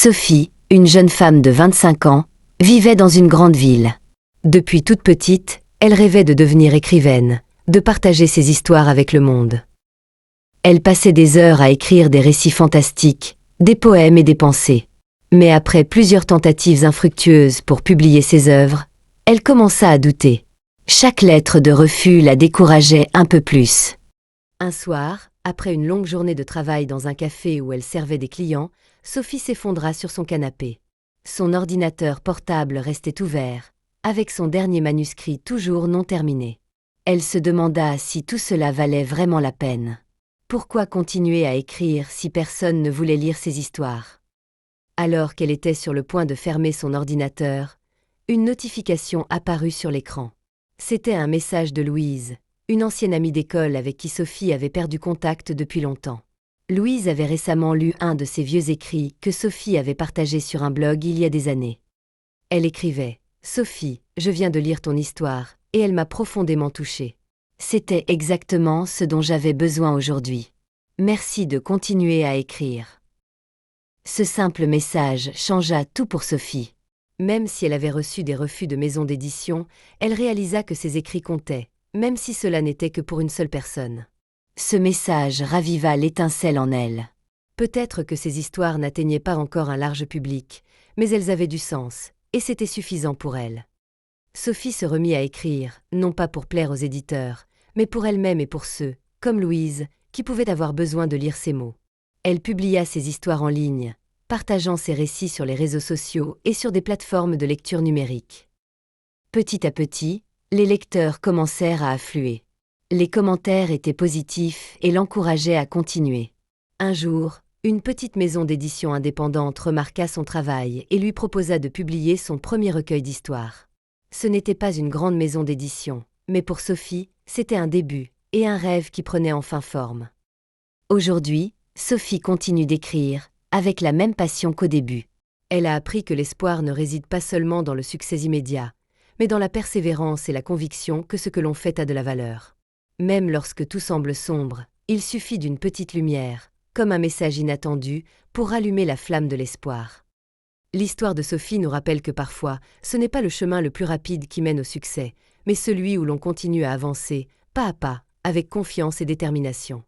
Sophie, une jeune femme de 25 ans, vivait dans une grande ville. Depuis toute petite, elle rêvait de devenir écrivaine, de partager ses histoires avec le monde. Elle passait des heures à écrire des récits fantastiques, des poèmes et des pensées. Mais après plusieurs tentatives infructueuses pour publier ses œuvres, elle commença à douter. Chaque lettre de refus la décourageait un peu plus. Un soir, après une longue journée de travail dans un café où elle servait des clients, Sophie s'effondra sur son canapé. Son ordinateur portable restait ouvert, avec son dernier manuscrit toujours non terminé. Elle se demanda si tout cela valait vraiment la peine. Pourquoi continuer à écrire si personne ne voulait lire ses histoires? Alors qu'elle était sur le point de fermer son ordinateur, une notification apparut sur l'écran. C'était un message de Louise, une ancienne amie d'école avec qui Sophie avait perdu contact depuis longtemps. Louise avait récemment lu un de ses vieux écrits que Sophie avait partagé sur un blog il y a des années. Elle écrivait « Sophie, je viens de lire ton histoire, et elle m'a profondément touchée. C'était exactement ce dont j'avais besoin aujourd'hui. Merci de continuer à écrire. » Ce simple message changea tout pour Sophie. Même si elle avait reçu des refus de maisons d'édition, elle réalisa que ses écrits comptaient, même si cela n'était que pour une seule personne. Ce message raviva l'étincelle en elle. Peut-être que ces histoires n'atteignaient pas encore un large public, mais elles avaient du sens, et c'était suffisant pour elle. Sophie se remit à écrire, non pas pour plaire aux éditeurs, mais pour elle-même et pour ceux, comme Louise, qui pouvaient avoir besoin de lire ses mots. Elle publia ses histoires en ligne, partageant ses récits sur les réseaux sociaux et sur des plateformes de lecture numérique. Petit à petit, les lecteurs commencèrent à affluer. Les commentaires étaient positifs et l'encourageaient à continuer. Un jour, une petite maison d'édition indépendante remarqua son travail et lui proposa de publier son premier recueil d'histoires. Ce n'était pas une grande maison d'édition, mais pour Sophie, c'était un début et un rêve qui prenait enfin forme. Aujourd'hui, Sophie continue d'écrire, avec la même passion qu'au début. Elle a appris que l'espoir ne réside pas seulement dans le succès immédiat, mais dans la persévérance et la conviction que ce que l'on fait a de la valeur. Même lorsque tout semble sombre, il suffit d'une petite lumière, comme un message inattendu, pour rallumer la flamme de l'espoir. L'histoire de Sophie nous rappelle que parfois, ce n'est pas le chemin le plus rapide qui mène au succès, mais celui où l'on continue à avancer, pas à pas, avec confiance et détermination.